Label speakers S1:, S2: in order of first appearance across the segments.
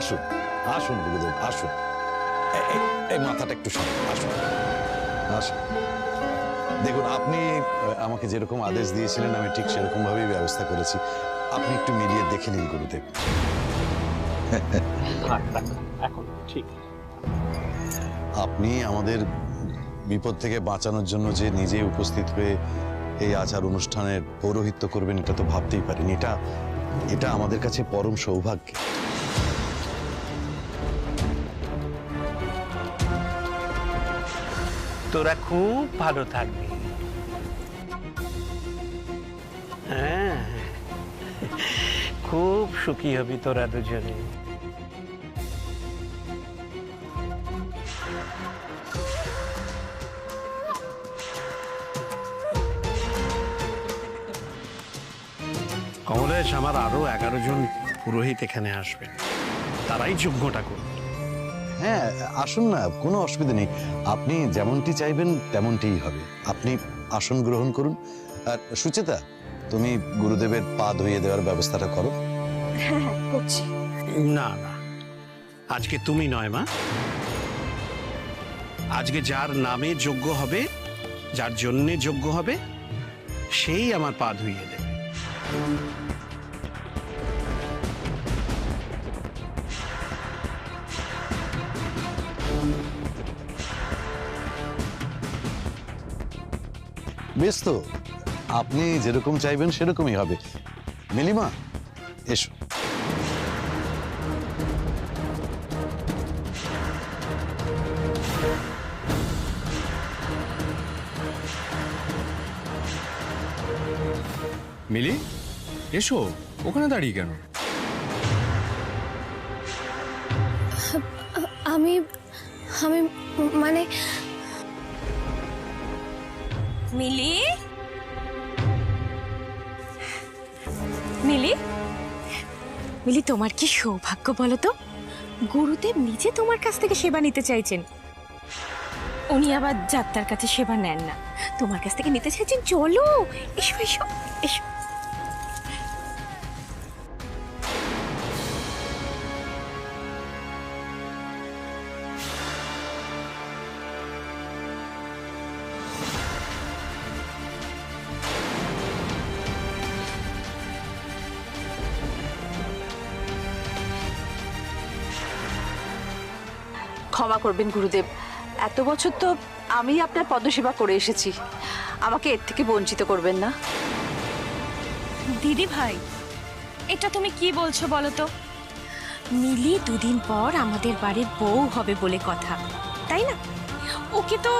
S1: আসুন আসুন গুরুদেব, আসুন। এই মাথাটা একটু সরান, আসুন আসুন। দেখুন, আপনি আমাকে যেরকম আদেশ দিয়েছিলেন আমি ঠিক সেরকম ভাবেই ব্যবস্থা করেছি। আপনি একটু মিলিয়ে দেখে নিন গুরুদেব।
S2: এখন ঠিক
S1: আপনি আমাদের বিপদ থেকে বাঁচানোর জন্য যে নিজে উপস্থিত হয়ে এই আচার অনুষ্ঠানের পৌরোহিত্য করবেন, এটা তো ভাবতেই পারিনি। এটা আমাদের কাছে পরম সৌভাগ্য।
S2: তোরা খুব ভালো থাকবি। হ্যাঁ, খুব সুখী হবি তোরা দুজনে। কমলেশ, আমার আরো 11 জন পুরোহিত এখানে আসবে, তারাই যজ্ঞটা করবে।
S1: হ্যাঁ, আসুন না, কোনো অসুবিধা নেই। আপনি যেমনটি চাইবেন তেমনটিই হবে। আপনি আসন গ্রহণ করুন। আর সুচেতা, তুমি গুরুদেবের পা ধুইয়ে দেওয়ার ব্যবস্থাটা করো।
S3: হ্যাঁ হ্যাঁ করছি।
S2: না না, আজকে তুমি নয় মা, আজকে যার নামে যজ্ঞ হবে, যার জন্যে যজ্ঞ হবে, সেই আমার পা ধুইয়ে দেবে।
S1: বেশ, তো আপনি যেরকম চাইবেন সেরকমই হবে। নীলিমা, এসো।
S4: মিলি, এসো। ওখানে দাঁড়িয়ে কেন?
S3: আমি আমি মানে মিলি মিলি মিলি, তোমার কি সৌভাগ্য বলো তো, গুরুদেব নিজে তোমার কাছ থেকে সেবা নিতে চাইছেন। উনি আবার যাত্রার কাছে সেবা নেন না, তোমার কাছ থেকে নিতে চাইছেন। চলো, এসো এসো এসো।
S5: ক্ষমা করবেন গুরুদেব, এত বছর তো আমি আপনার পদসেবা করে এসেছি, আমাকে এর থেকে বঞ্চিত করবেন না।
S3: দিদি ভাই, এটা তুমি কি বলছো বলো তো? মিলি দুদিন পর আমাদের বাড়ির বউ হবে বলে কথা, তাই না? ওকে তো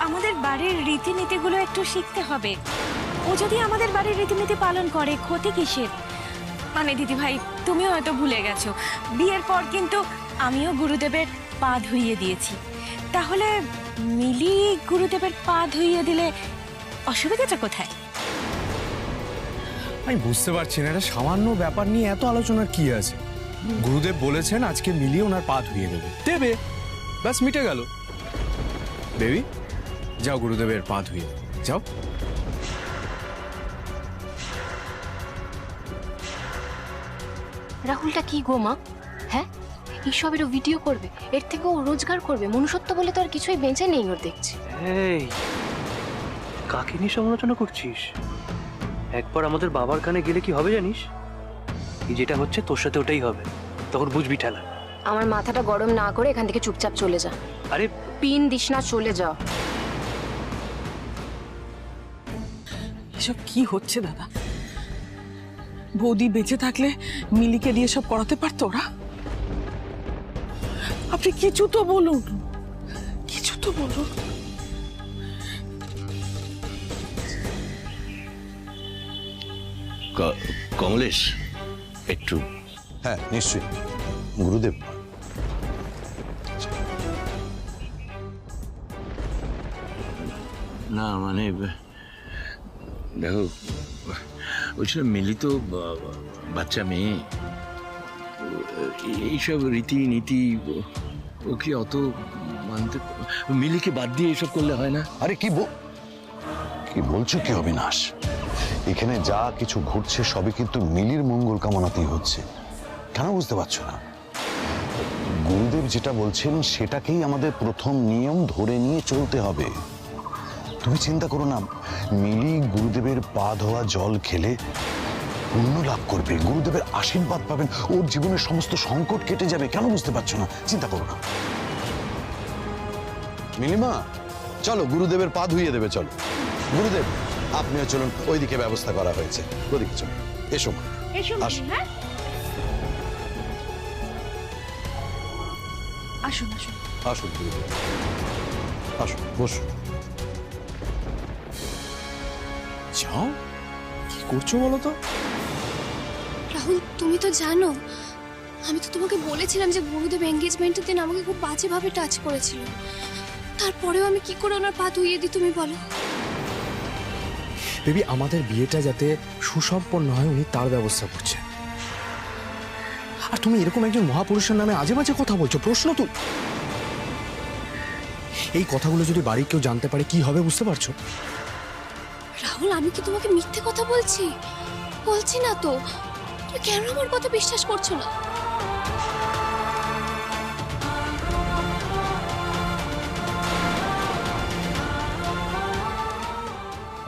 S3: আমাদের বাড়ির রীতিনীতিগুলো একটু শিখতে হবে। ও যদি আমাদের বাড়ির রীতিনীতি পালন করে, ক্ষতি কিসের? মানে দিদি ভাই, তুমিও হয়তো ভুলে গেছো, বিয়ের পর কিন্তু আমিও গুরুদেবের পা ধুইয়ে দিয়েছি। তাহলে মিলি গুরুদেবের পা ধুইয়ে দিলে অসুবিধাটা কোথায়?
S4: আমি বুঝতে পারছি না, এটা সামান্য ব্যাপার নিয়ে এত আলোচনার কি আছে? গুরুদেব বলেছেন আজকে মিলি ওনার পা ধুইয়ে দেবে, ব্যাস মিটে গেল। বেবি, যাও গুরুদেবের পা ধুইয়ে যাও।
S6: রাহুলটা কি গো মা? হ্যাঁ, এইসবেরও ভিডিও করবে, এর থেকে ও রোজগার করবে। মনুষ্যত্ব বলে তো আর কিছুই বেঁচে নেই ওর দেখছি।
S7: এই কাকে নিয়ে সমালোচনা করছিস? একবার আমাদের বাবার কানে গেলে কি হবে জানিস? এই যেটা হচ্ছে তোর সাথে ওটাই হবে, তখন বুঝবি ঠেলা।
S6: আমার মাথাটা গরম না করে এখান থেকে চুপচাপ চলে যা।
S7: আরে
S6: পিন দিস না, চলে যা।
S8: এসব কি হচ্ছে দাদা? বৌদি বেঁচে থাকলে মিলিকে দিয়ে সব করাতে পারতো ওরা। আপনি কিছু তো বলুন, কিছু তো বলুন।
S9: কমলেশ, একটু।
S1: হ্যাঁ, নিশ্চয়ই গুরুদেব।
S9: না মানে দেখো, বলছিলাম মিলি তো বাচ্চা মেয়ে, এইসব রীতিনীতি ও কি অত মানতে? মিলিকে বাদ দিয়ে এসব করলে হয় না?
S1: আরে কি বলছো কি অবিনাশ? এখানে যা কিছু ঘটছে সবই কিন্তু মিলির মঙ্গল কামনাতেই হচ্ছে। কেন বুঝতে পারছো না? গুরুদেব যেটা বলছেন সেটাকেই আমাদের প্রথম নিয়ম ধরে নিয়ে চলতে হবে। তুমি চিন্তা করো না, মিলি গুরুদেবের পা ধোয়া জল খেলে পুণ্য লাভ করবে, গুরুদেবের আশীর্বাদ পাবেন, ওর জীবনের সমস্ত সংকট কেটে যাবে। কেন বুঝতে পারছো না? চিন্তা করো না। মিলিমা, চলো গুরুদেবের পা ধুইয়ে দেবে। চলো গুরুদেব, আপনিও চলুন, ওইদিকে ব্যবস্থা করা হয়েছে, ওদিকে চলুন। এসো মা, আসুন।
S3: আসুন আসুন।
S1: আসুন গুরুদেব, আসুন, বসুন।
S4: যাও, কি করছো বলো তো?
S6: রাহুল, তুমি তো জানো আমি তো তোমাকে বলেছিলাম যে গুরুদেব এঙ্গেজমেন্টের দিন আমাকে খুব বাজেভাবে টাচ করেছিল। তারপরেও আমি কি করে ওনার পা ধুইয়ে দিই তুমি বলো?
S4: বেবি, আমাদের বিয়েটা যাতে সুসম্পন্ন হয় উনি তার ব্যবস্থা করছে। আর তুমি এরকম একজন মহাপুরুষের নামে আজে বাজে কথা বলছো। প্রশ্ন তো, এই কথাগুলো যদি বাড়ির কেউ জানতে পারে কি হবে বুঝতে পারছো?
S6: রাহুল, আমি কি তোমাকে মিথ্যে কথা বলছি? বলছি না তো। তুমি কেন আমার কথা বিশ্বাস করছো না?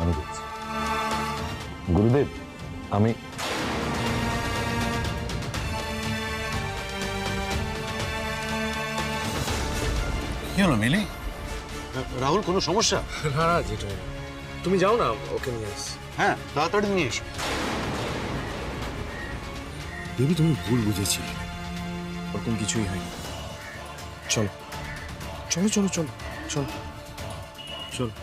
S1: আমি দেখছি। গুরুদেব, আমি কি হলো মিলি? রাহুল, কোনো সমস্যা?
S4: না না, যেটা তুমি যাও না, ওকে নিয়ে এস।
S1: হ্যাঁ, তাড়াতাড়ি নিয়ে এসো।
S4: বেবি, তুমি ভুল বুঝেছিলে, ওরকম কিছুই হয়নি। চলো চলো চলো চলো চলো চলো।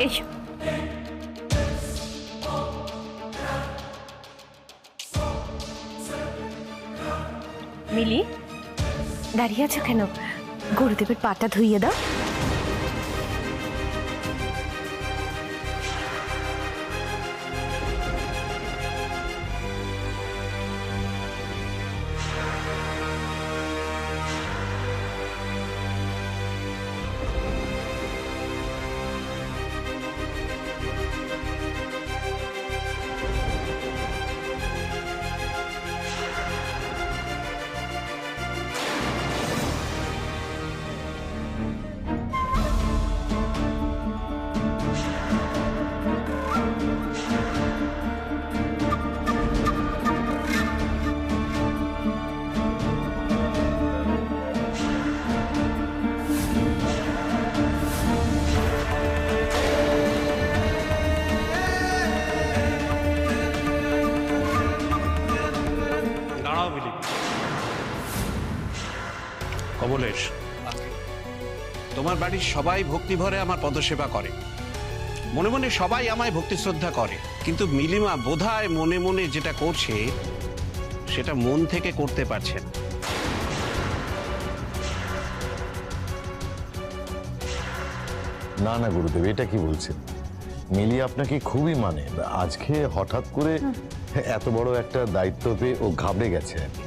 S3: এসো। মিলি, দাঁড়িয়ে আছো কেন? গুরুদেবের পাটা ধুইয়ে দাও।
S2: কমলেশ, তোমার বাড়ির সবাই ভক্তি ভরে আমার পদসেবা করে, মনে মনে সবাই আমায় ভক্তি শ্রদ্ধা করে, কিন্তু মিলিমা বোধহয় মনে মনে যেটা করছে সেটা মন থেকে করতে পারছে না।
S10: না না গুরুদেব, এটা কি বলছেন? মিলি আপনাকে খুবই মানে, আজকে হঠাৎ করে এত বড় একটা দায়িত্ব পেয়ে ও ঘাবড়ে গেছে আর কি।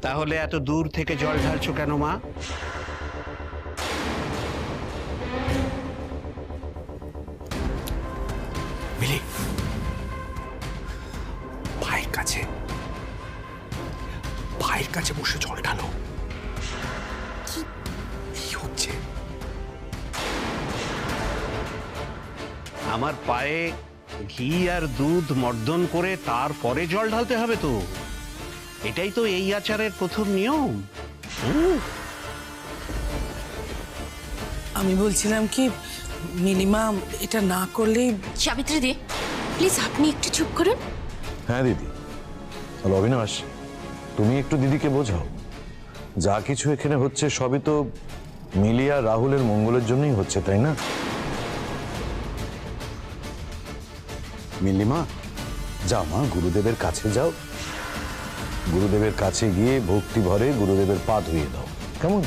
S2: তাহলে এত দূর থেকে জল ঢালছো কেন মা?
S4: মিলি, ভাইয়ের কাছে বসে জল ঢালো। কি হচ্ছে?
S2: আমার পায়ে ঘি আর দুধ মর্দন করে তারপরে জল ঢালতে হবে তো। এটাই তো এই আচারের প্রথম নিয়ম।
S8: আমি বলছিলাম কি, মিলিমা এটা না করলেই।
S6: সাবিত্রী দি, প্লিজ আপনি একটু চুপ করুন।
S10: হ্যাঁ দিদি। চলো অবিনাশ, তুমি একটু দিদিকে বোঝাও, যা কিছু এখানে হচ্ছে সবই তো মিলি আর রাহুলের মঙ্গলের জন্যই হচ্ছে, তাই না?
S1: মিলিমা, যাও মা, গুরুদেবের কাছে যাও, গুরুদেবের কাছে গিয়ে ভক্তি ভরে গুরুদেবের পা ধুয়ে দাও, কেমন?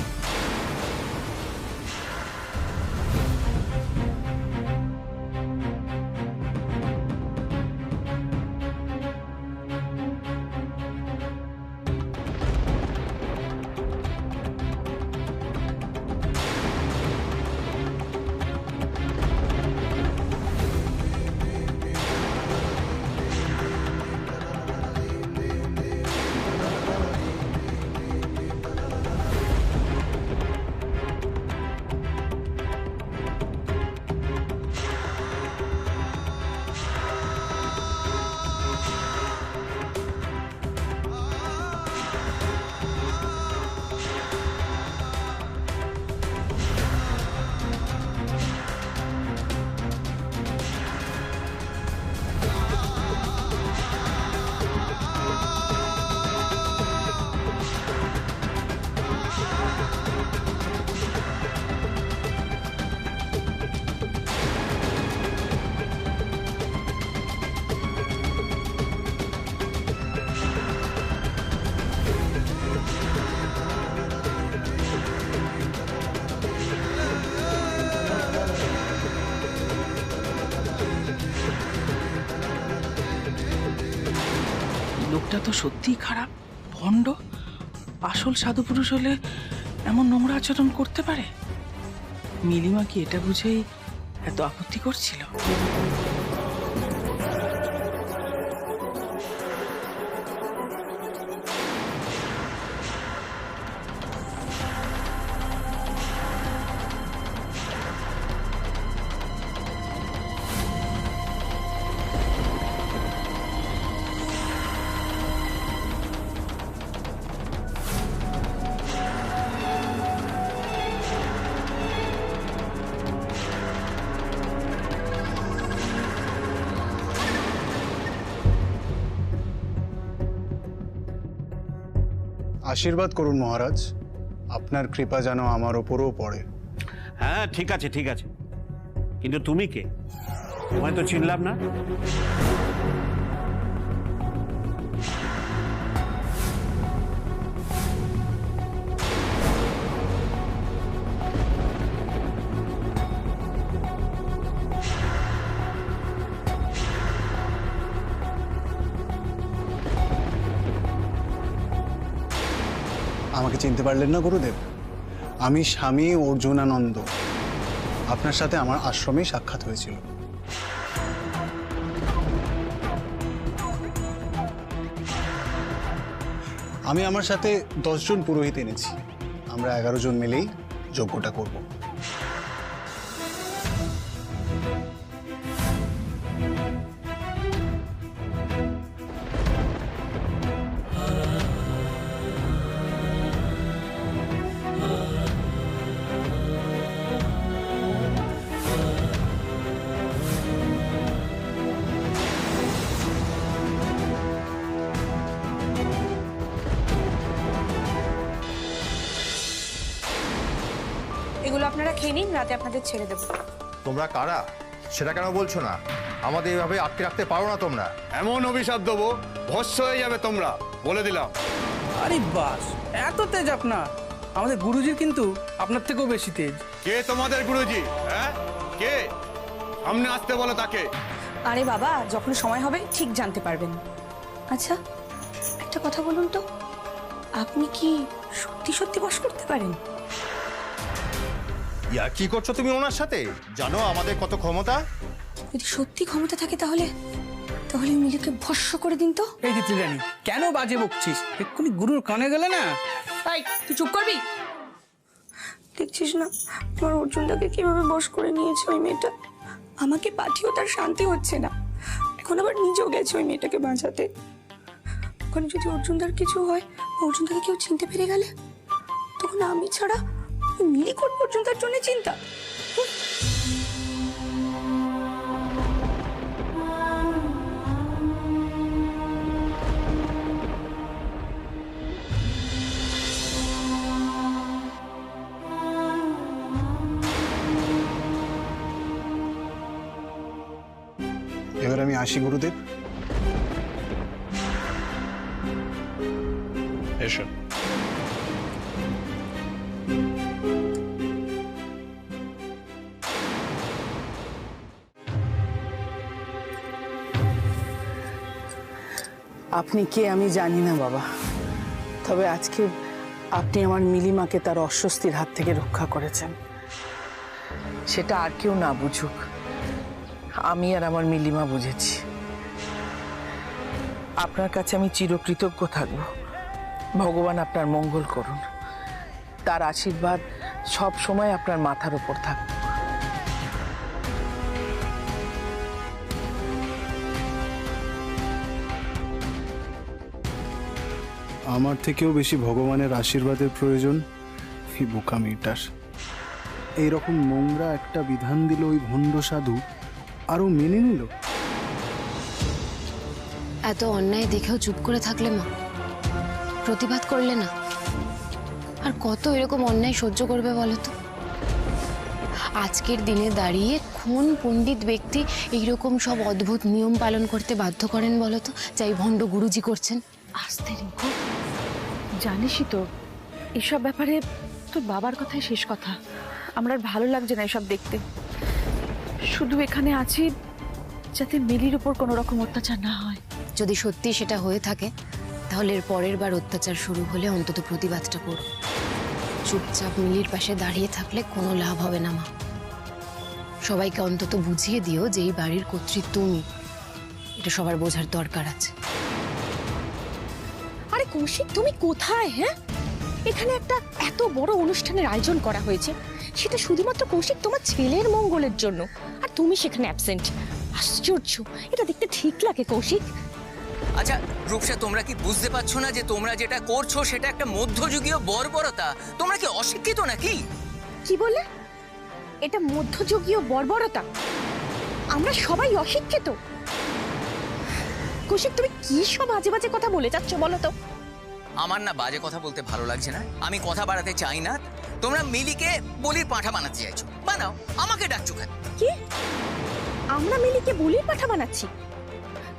S8: লোকটা তো সত্যিই খারাপ, ভণ্ড। আসল সাধু পুরুষ হলে এমন নোংরা আচরণ করতে পারে? মিলিমা কি এটা বুঝেই এত আপত্তি করছিল?
S11: আশীর্বাদ করুন মহারাজ, আপনার কৃপা যেন আমার ওপরও পড়ে।
S2: হ্যাঁ, ঠিক আছে ঠিক আছে, কিন্তু তুমি কে? তোমায় তো চিনলাম না।
S11: আমাকে চিনতে পারলেন না গুরুদেব? আমি স্বামী অর্জুনানন্দ, আপনার সাথে আমার আশ্রমে সাক্ষাৎ হয়েছিল। আমি আমার সাথে 10 জন পুরোহিত এনেছি, আমরা 11 জন মিলেই যজ্ঞটা করব।
S3: এগুলো আপনারা খেয়ে নিন, রাতে আপনাদের ছেড়ে দেবো।
S12: তোমরা কারা সেটা কেন বলছো না? আমাদের এভাবে আটকে রাখতে পারো না তোমরা।
S13: এমন অভিশাপ দেবো ভস্য হয়ে যাবে তোমরা, বলে দিলাম।
S7: আরে বাস, এত তেজ আপনার! আমাদের গুরুজির কিন্তু আপনার থেকেও বেশি তেজ।
S13: কে তোমাদের গুরুজি? হ্যাঁ, কে? সামনে আসতে বলো তাকে।
S3: আরে বাবা, যখন সময় হবে ঠিক জানতে পারবেন। আচ্ছা, একটা কথা বলুন তো, আপনি কি সত্যি সত্যি বশ করতে পারেন?
S12: ইয়া কি করছো তুমি ওনার সাথে? জানো আমাদের কত ক্ষমতা?
S3: যদি সত্যি ক্ষমতা থাকে তাহলে তাহলে মিলিকে ভস্য করে দিন তো।
S7: এই যে রানী, কেন বাজে বকছিস? এক্ষুনি গুরুর কানে গেলে না।
S3: তাই তুই চুপ করবি? দেখছিস না আমার অর্জুনটাকে কিভাবে বশ করে নিয়েছে ওই মেয়েটা। আমাকে পাঠিয়েও তার শান্তি হচ্ছে না, এখন আবার নিজেও গেছে ওই মেয়েটাকে বাঁচাতে। ওখানে যদি অর্জুনদার কিছু হয়, অর্জুনদাকে কেউ চিনতে পেরে গেলে, তখন আমি ছাড়া মিলি করবো অর্জুনদার জন্য চিন্তা।
S11: আমি আসি গুরুদেব।
S2: এসো।
S8: আপনি কে আমি জানি না বাবা, তবে আজকে আপনি আমার মিলিমাকে তার অস্বস্তির হাত থেকে রক্ষা করেছেন। সেটা আর কেউ না বুঝুক, আমি আর আমার মিলিমা বুঝেছি। আপনার কাছে আমি চিরকৃতজ্ঞ থাকব। ভগবান আপনার মঙ্গল করুন, তার আশীর্বাদ সব সময় আপনার মাথার উপর থাকবে।
S11: আমার থেকেও বেশি ভগবানের আশীর্বাদের প্রয়োজন এই বোকামিটার। এইরকম নোংরা একটা বিধান দিল ওই ভণ্ড সাধু, আরও মেনে নিল।
S6: এত অন্যায় দেখেও চুপ করে থাকলে মা, প্রতিবাদ করলে না, আর কত এরকম অন্যায় সহ্য করবে বলো তো? আজকের দিনে দাঁড়িয়ে কোন পণ্ডিত ব্যক্তি এইরকম সব অদ্ভুত নিয়ম পালন করতে বাধ্য করেন বলো তো, যাই ভণ্ড গুরুজি করছেন?
S5: আস্তে রিঙ্কু, জানিসই তো এসব ব্যাপারে তোর বাবার কথাই শেষ কথা। আমার আর ভালো লাগছে না এসব দেখতে। শুধু এখানে আছি যাতে মিলির উপর কোনো রকম অত্যাচার না হয়।
S6: যদি সত্যি সেটা হয়ে থাকে তাহলে এর পরের বার অত্যাচার শুরু হলে অন্তত প্রতিবাদটা করো। চুপচাপ মিলির পাশে দাঁড়িয়ে থাকলে কোনো লাভ হবে না মা। সবাইকে অন্তত বুঝিয়ে দিও যে এই বাড়ির কর্ত্রী তুমি, এটা সবার বোঝার দরকার আছে।
S3: আরে কৌশিক, তুমি কোথায়? হ্যাঁ, এখানে একটা এত বড় অনুষ্ঠানের আয়োজন করা হয়েছে, সেটা শুধুমাত্র কৌশিক তোমার ছেলের মঙ্গলের জন্য, আর তুমি সেখানে অ্যাবসেন্ট। আশ্চর্য, এটা দেখতে ঠিক লাগে কৌশিক?
S14: আচ্ছা রূপসা, তোমরা কি বুঝতে পারছো না যে তোমরা যেটা করছো সেটা একটা মধ্যযুগীয় বর্বরতা? তোমরা কি অশিক্ষিত নাকি?
S3: কি বললে? এটা মধ্যযুগীয় বর্বরতা? আমরা সবাই অশিক্ষিত? কৌশিক, তুমি কি সব বাজে বাজে কথা বলে যাচ্ছ বলো তো?
S14: আমার না বাজে কথা বলতে ভালো লাগছে না, আমি কথা বাড়াতে চাই না। তোমরা মিলিকে বলির পাঁঠা বানাতে চাইছো, বানাও, আমাকে ডাকছো কেন?
S3: কি? আমরা মিলিকে বলির পাঁঠা বানাচ্ছি?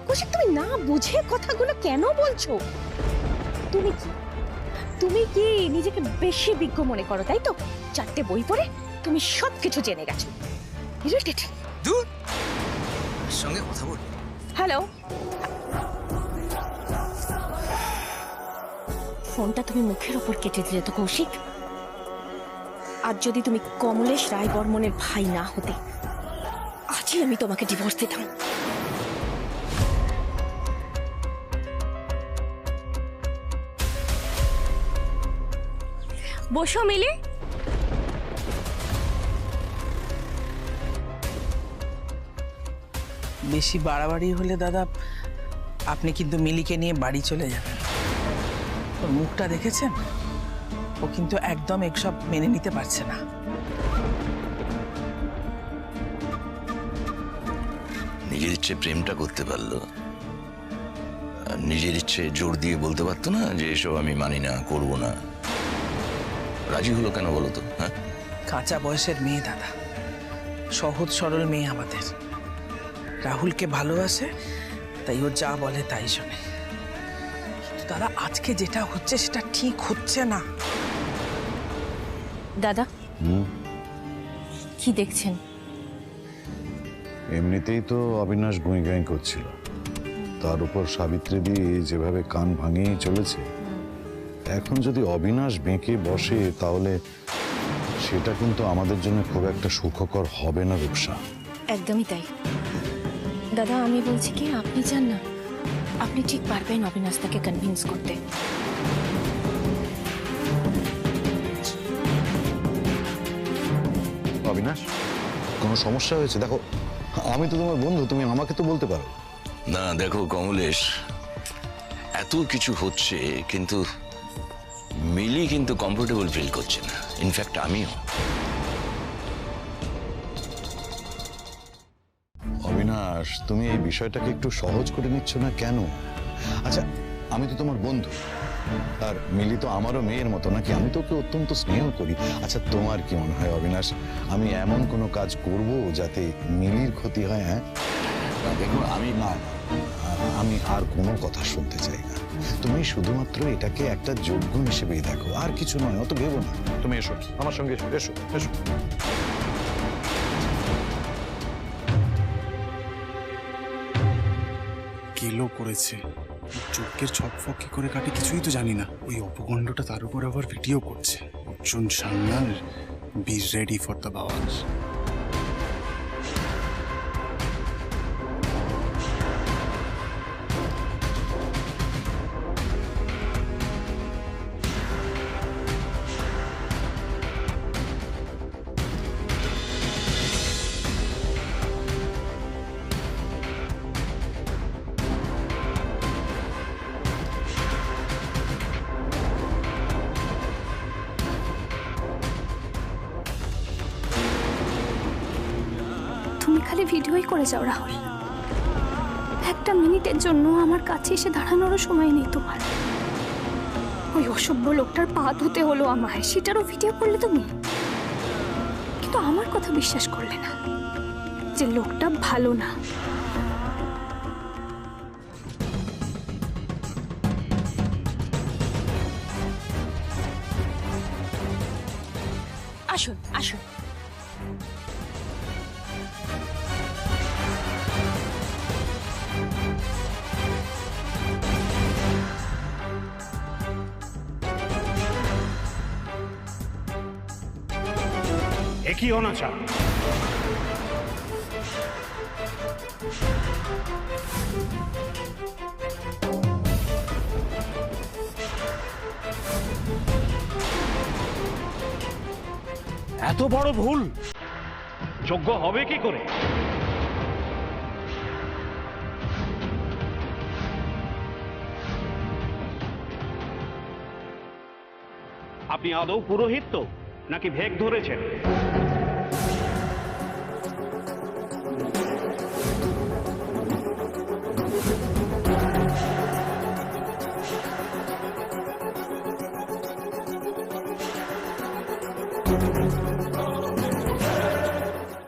S3: কৌশিক, তুমি না বুঝে কথাগুলো কেন বলছো? তুমি কি নিজেকে বেশি বিজ্ঞ মনে করো, তাই তো? 4টে বই পড়ে তুমি সবকিছু জেনে গেছো।
S14: দূর, সঙ্গে কথা বল।
S3: হ্যালো, ফোনটা তুমি মুখের ওপর কেটে দিলে তো কৌশিক। আর যদি তুমি কমলেশ রায় বর্মনের ভাই না হতে, আজই আমি তোমাকে ডিভোর্স দিতাম। বসো মিলি।
S8: বেশি বাড়াবাড়ি হলে দাদা আপনি কিন্তু মিলিকে নিয়ে বাড়ি চলে যাবেন। ওর মুখটা দেখেছেন? ও কিন্তু একদম এসব মেনে নিতে পারছে না।
S9: নিজের ইচ্ছে প্রেমটা করতে পারলো, আর নিজের ইচ্ছে জোর দিয়ে বলতে পারতো না যে এসব আমি মানি না, করব না। রাজি হলো কেন বলো তো? হ্যাঁ,
S8: কাঁচা বয়সের মেয়ে দাদা, সহজ সরল মেয়ে আমাদের। রাহুলকে ভালোবাসে, তাই ও যা বলে তাই শোনে। কিন্তু দাদা আজকে যেটা হচ্ছে সেটা ঠিক হচ্ছে না।
S3: দাদা, কি দেখছেন?
S1: এমনিতেই তো অবিনাশ গুঁই গাঁই করছিল, তার উপর সাবিত্রী দিয়ে যেভাবে কান ভাঙিয়ে চলেছে, এখন যদি অবিনাশ বেঁকে বসে তাহলে সেটা কিন্তু আমাদের জন্য খুব একটা সুখকর হবে না রূপসা।
S3: একদমই তাই দাদা। আমি বলছি কি, আপনি চান না, আপনি ঠিক পারবেন অবিনাশটাকে কনভিন্স করতে।
S1: অবিনাশ, কোনো সমস্যা হয়েছে? দেখো, আমি তো তোমার বন্ধু, তুমি আমাকে তো বলতে পারো।
S9: না দেখো কমলেশ, এত কিছু হচ্ছে কিন্তু মিলি কিন্তু কমফোর্টেবল ফিল করছে না, ইনফ্যাক্ট আমিও।
S1: অবিনাশ, তুমি এই বিষয়টাকে একটু সহজ করে নিচ্ছ না কেন? আচ্ছা, আমি তো তোমার বন্ধু, আর মিলি তো আমারও মেয়ের মতো নাকি? আমি তো ওকে অত্যন্ত স্নেহ করি। আচ্ছা, তোমার কি মনে হয় অবিনাশ, আমি এমন কোনো কাজ করব যাতে মিলির ক্ষতি হয়? হ্যাঁ দেখো আমি না আমি আর কোনো কথা শুনতে চাই না। তুমি শুধুমাত্র এটাকে একটা যোগ্য হিসেবেই দেখো, আর কিছু নয়, অত ভেবো না। তুমি এসো আমার সঙ্গে, এসো এসো এসো।
S11: কেলো করেছে, চোখের ছকফক কি করে কাটে কিছুই তো জানি না। ওই অপগণ্ডটা তার উপর আবার ভিডিও করছে। Arjun Sanyal, be ready for the বাওয়াজ।
S15: তুমি খালি ভিডিওই করে যাও রাহুল, একটা মিনিটের জন্য আমার কাছে এসে দাঁড়ানোরও সময় নেই তোমার। ওই অসভ্য লোকটার পা ধুতে হলো আমায়, সেটারও ভিডিও করলে তুমি। কিন্তু আমার কথা বিশ্বাস করলে না যে লোকটা ভালো না।
S3: আসুন আসুন।
S13: একই অনাচার, এত বড় ভুল যোগ্য হবে কি করে? আপনি আদৌ পুরোহিত তো নাকি ভেগ ধরেছেন?